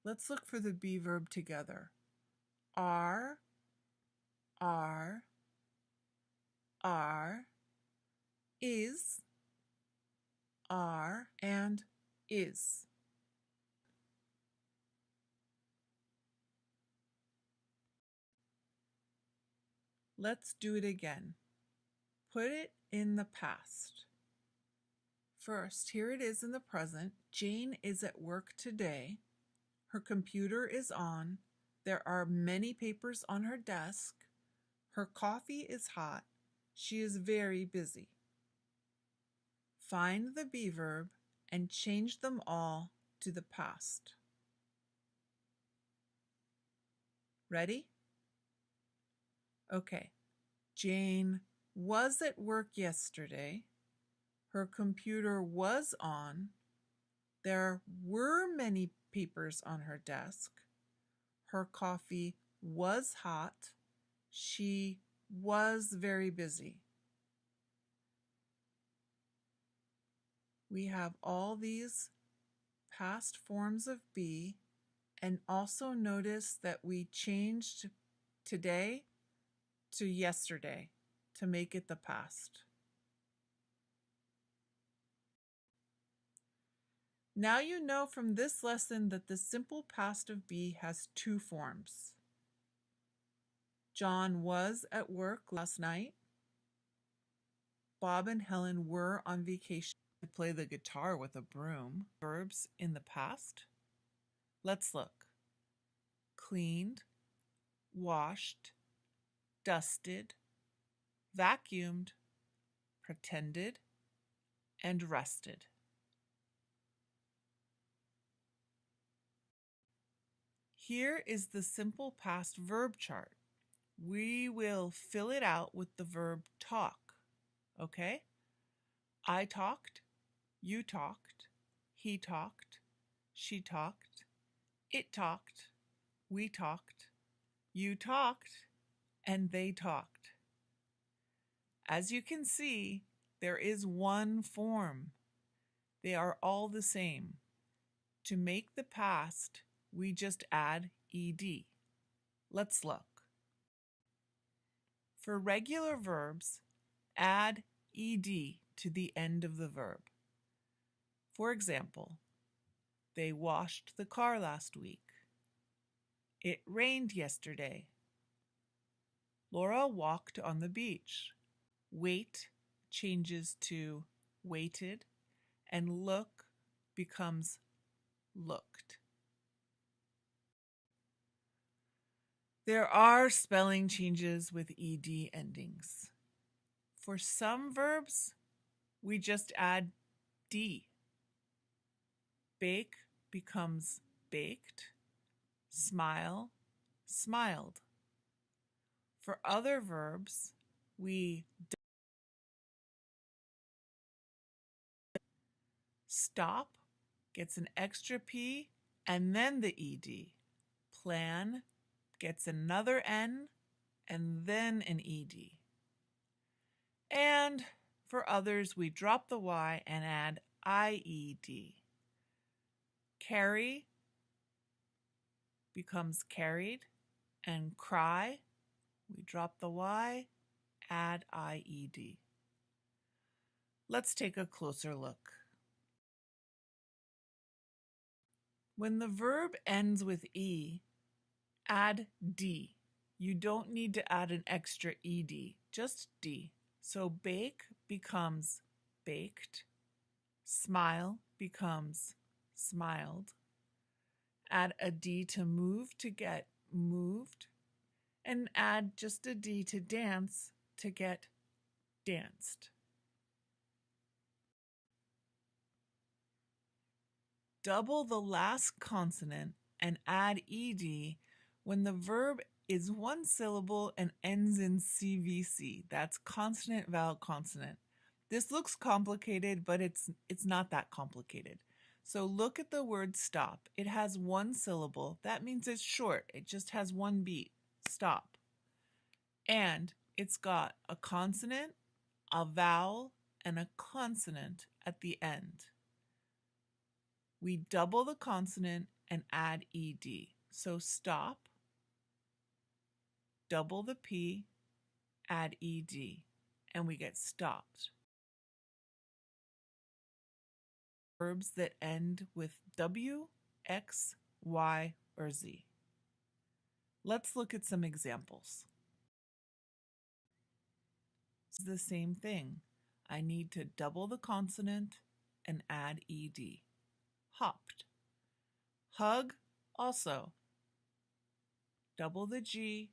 S1: Let's look for the be verb together. Are, is, are, and is. Let's do it again. Put it in the past. First, here it is in the present. Jane is at work today. Her computer is on. There are many papers on her desk. Her coffee is hot. She is very busy. Find the be verb and change them all to the past. Ready? Okay. Jane was at work yesterday. Her computer was on. There were many papers on her desk. Her coffee was hot. She was very busy. We have all these past forms of be, and also notice that we changed today to yesterday to make it the past. Now you know from this lesson that the simple past of be has two forms. John was at work last night. Bob and Helen were on vacation to play the guitar with a broom. Verbs in the past. Let's look. Cleaned, washed, dusted, vacuumed, pretended, and rested. Here is the simple past verb chart. We will fill it out with the verb talk, okay? I talked, you talked, he talked, she talked, it talked, we talked, you talked, and they talked. As you can see, there is one form. They are all the same. To make the past, we just add ed. Let's look. For regular verbs, add ed to the end of the verb. For example, they washed the car last week. It rained yesterday. Laura walked on the beach. Wait changes to waited, and look becomes looked. There are spelling changes with ed endings. For some verbs, we just add d. Bake becomes baked. Smile, smiled. For other verbs, we stop gets an extra p and then the ed. Plan gets another n and then an ed. And for others, we drop the y and add ied. Carry becomes carried, and cry, we drop the y, add ied. Let's take a closer look. When the verb ends with e, add d. You don't need to add an extra ed, just d. So bake becomes baked, smile becomes smiled, add a d to move to get moved, and add just a d to dance to get danced. Double the last consonant and add ed when the verb is one syllable and ends in CVC. That's consonant, vowel, consonant. This looks complicated, but it's not that complicated. So look at the word stop. It has one syllable. That means it's short. It just has one beat. Stop. And it's got a consonant, a vowel, and a consonant at the end. We double the consonant and add ed. So stop, double the p, add ed, and we get stopped. Verbs that end with w, x, y, or z. Let's look at some examples. It's the same thing. I need to double the consonant and add ed. Hopped. Hug, also. Double the G,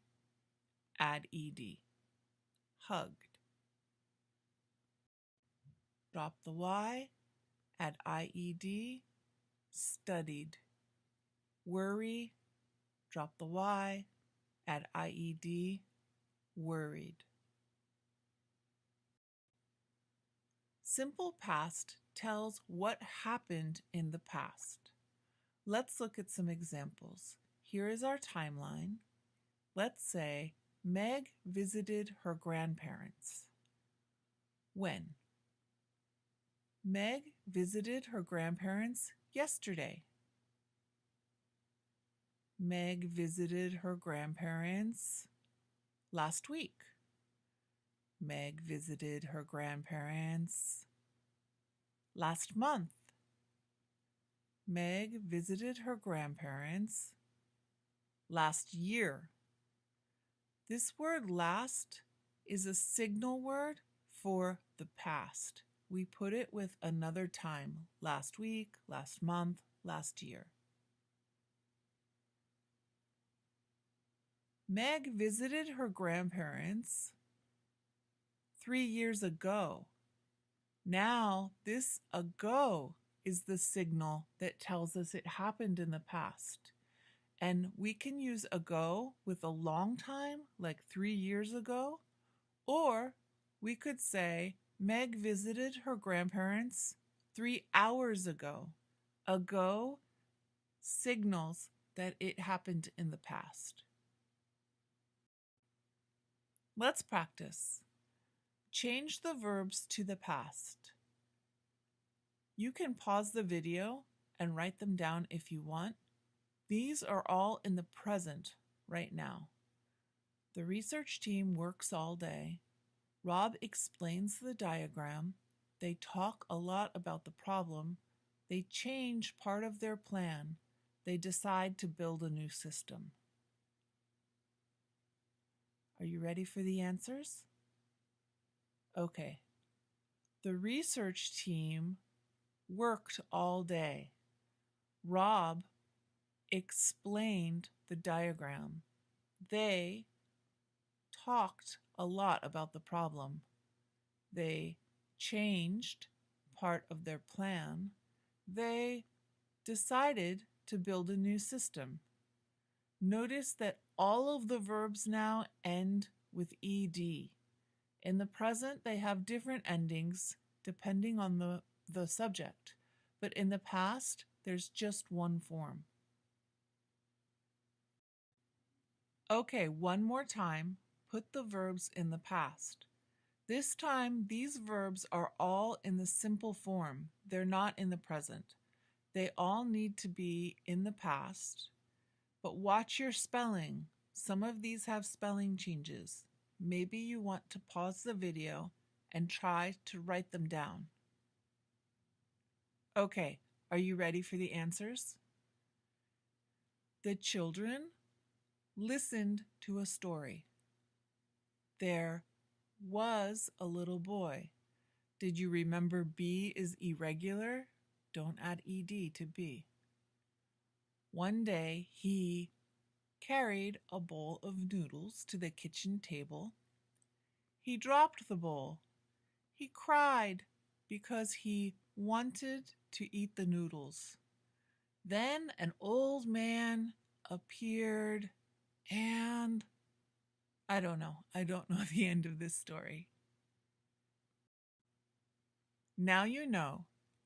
S1: add ed. Hugged. Drop the Y, add IED, studied. Worry, drop the Y, add IED, worried. Simple past tells what happened in the past. Let's look at some examples. Here is our timeline. Let's say Meg visited her grandparents. When? Meg visited her grandparents yesterday. Meg visited her grandparents last week. Meg visited her grandparents last month. Meg visited her grandparents last year. This word last is a signal word for the past. We put it with another time, last week, last month, last year. Meg visited her grandparents 3 years ago. Now, this ago is the signal that tells us it happened in the past. And we can use ago with a long time, like 3 years ago, or we could say Meg visited her grandparents 3 hours ago. Ago signals that it happened in the past. Let's practice. Change the verbs to the past. You can pause the video and write them down if you want. These are all in the present right now. The research team works all day. Rob explains the diagram. They talk a lot about the problem. They change part of their plan. They decide to build a new system. Are you ready for the answers? Okay. The research team worked all day. Rob explained the diagram. They talked a lot about the problem. They changed part of their plan. They decided to build a new system. Notice that all of the verbs now end with ed. In the present, they have different endings depending on the subject, but in the past, there's just one form. Okay, one more time, put the verbs in the past. This time, these verbs are all in the simple form. They're not in the present. They all need to be in the past, but watch your spelling. Some of these have spelling changes. Maybe you want to pause the video and try to write them down. Okay, are you ready for the answers? The children listened to a story. There was a little boy. Did you remember be is irregular? Don't add ed to be. One day he carried a bowl of noodles to the kitchen table. He dropped the bowl. He cried because he wanted to eat the noodles. Then an old man appeared and I don't know the end of this story. Now you know,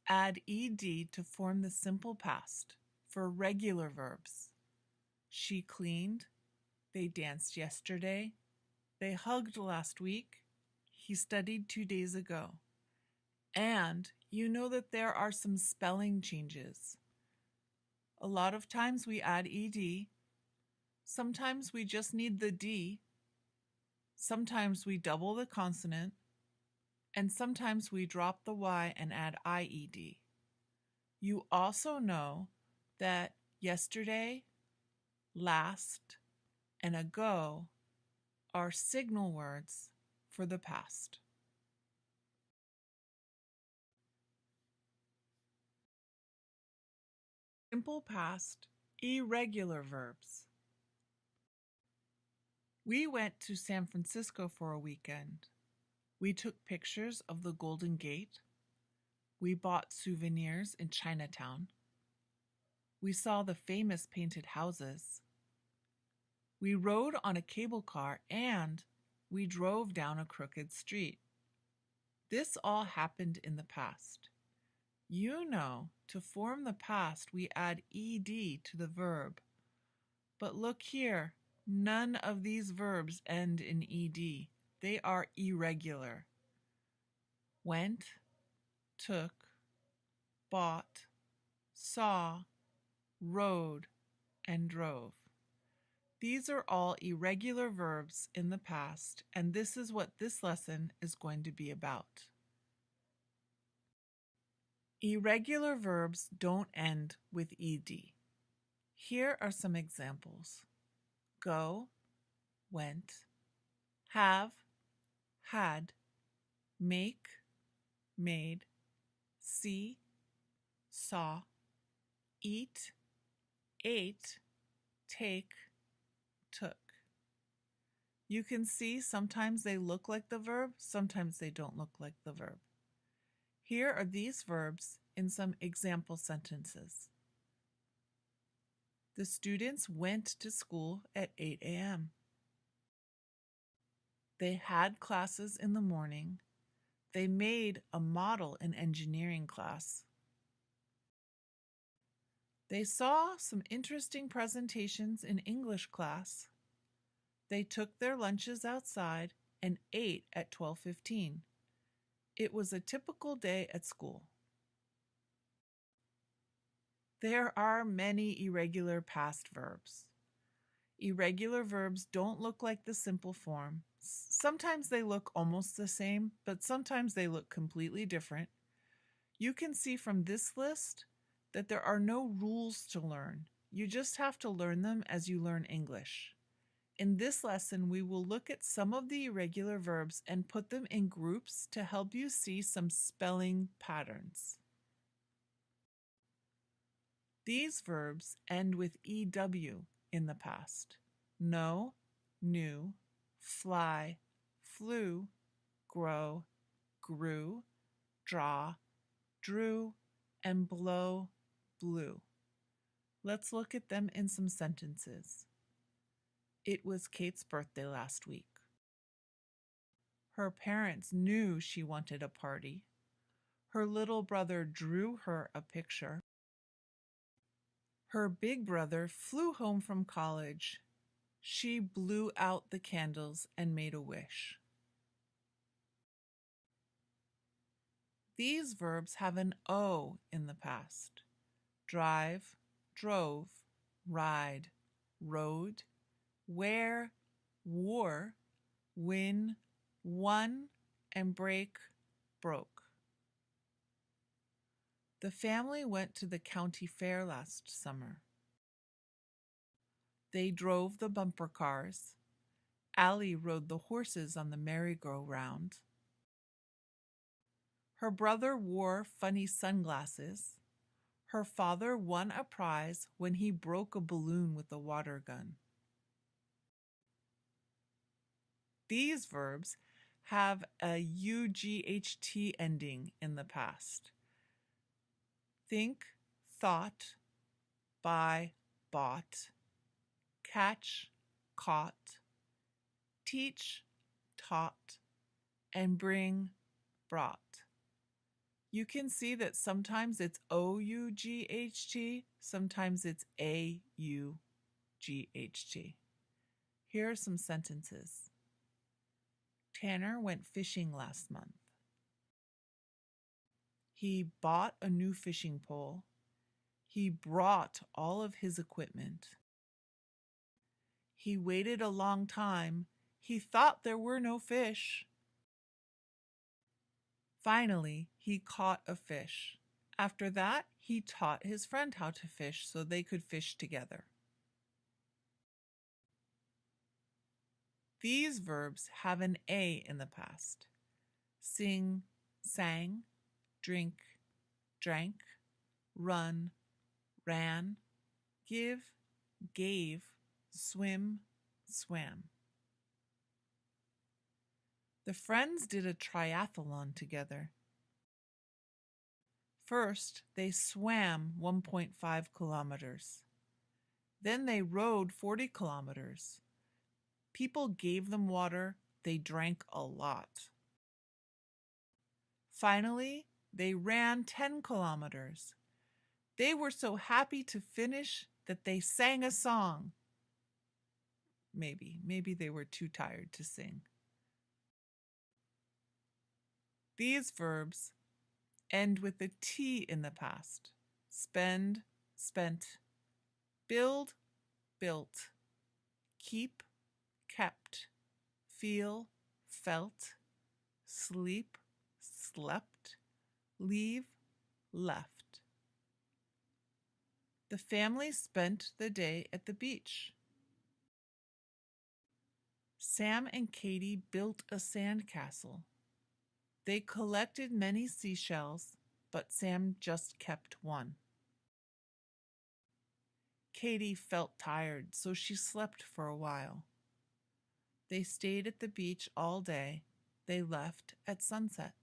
S1: add ed to form the simple past for regular verbs. She cleaned, they danced yesterday, they hugged last week, he studied 2 days ago. And you know that there are some spelling changes. A lot of times we add ed, sometimes we just need the d, sometimes we double the consonant, and sometimes we drop the y and add ied. You also know that yesterday, last, and ago are signal words for the past. Simple past, irregular verbs. We went to San Francisco for a weekend. We took pictures of the Golden Gate. We bought souvenirs in Chinatown. We saw the famous painted houses. We rode on a cable car and we drove down a crooked street. This all happened in the past. You know, to form the past, we add ed to the verb. But look here, none of these verbs end in ed. They are irregular. Went, took, bought, saw, rode, and drove. These are all irregular verbs in the past, and this is what this lesson is going to be about. Irregular verbs don't end with ed. Here are some examples. Go, went, have, had, make, made, see, saw, eat, ate, take, took. You can see sometimes they look like the verb, sometimes they don't look like the verb. Here are these verbs in some example sentences. The students went to school at 8 a.m. They had classes in the morning. They made a model in engineering class. They saw some interesting presentations in English class. They took their lunches outside and ate at 12:15. It was a typical day at school. There are many irregular past verbs. Irregular verbs don't look like the simple form. Sometimes they look almost the same, but sometimes they look completely different. You can see from this list that there are no rules to learn. You just have to learn them as you learn English. In this lesson, we will look at some of the irregular verbs and put them in groups to help you see some spelling patterns. These verbs end with EW in the past. Know, knew, fly, flew, grow, grew, draw, drew, and blow, blew. Let's look at them in some sentences. It was Kate's birthday last week. Her parents knew she wanted a party. Her little brother drew her a picture. Her big brother flew home from college. She blew out the candles and made a wish. These verbs have an O in the past. Drive, drove, ride, rode, wear, wore, win, won, and break, broke. The family went to the county fair last summer. They drove the bumper cars. Allie rode the horses on the merry-go-round. Her brother wore funny sunglasses. Her father won a prize when he broke a balloon with a water gun. These verbs have a UGHT ending in the past. Think, thought, buy, bought, catch, caught, teach, taught, and bring, brought. You can see that sometimes it's OUGHT, sometimes it's AUGHT. Here are some sentences. Tanner went fishing last month. He bought a new fishing pole. He brought all of his equipment. He waited a long time. He thought there were no fish. Finally, he caught a fish. After that, he taught his friend how to fish so they could fish together. These verbs have an A in the past. Sing, sang, drink, drank, run, ran, give, gave, swim, swam. The friends did a triathlon together. First, they swam 1.5 kilometers. Then they rode 40 kilometers. People gave them water. They drank a lot. Finally, they ran 10 kilometers. They were so happy to finish that they sang a song. Maybe they were too tired to sing. These verbs end with a T in the past. Spend, spent. Build, built. Keep, kept. Feel, felt. Sleep, slept. Leave, left. The family spent the day at the beach. Sam and Katie built a sandcastle. They collected many seashells, but Sam just kept one. Katie felt tired, so she slept for a while. They stayed at the beach all day. They left at sunset.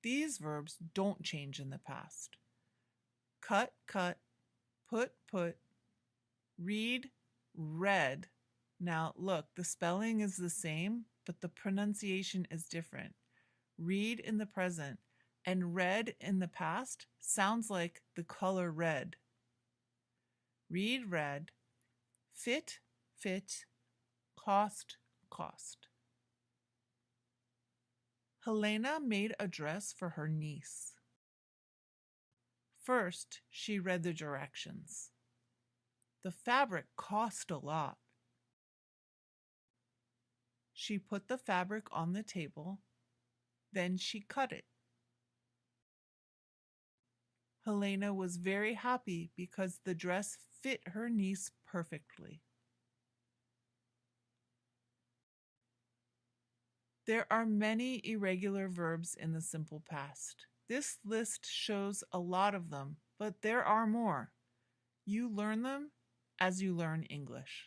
S1: These verbs don't change in the past. Cut, cut, put, read, read. Now look, the spelling is the same, but the pronunciation is different. Read in the present and read in the past sounds like the color red. Read, read, fit, cost, cost. Helena made a dress for her niece. First, she read the directions. The fabric cost a lot. She put the fabric on the table, then she cut it. Helena was very happy because the dress fit her niece perfectly. There are many irregular verbs in the simple past. This list shows a lot of them, but there are more. You learn them as you learn English.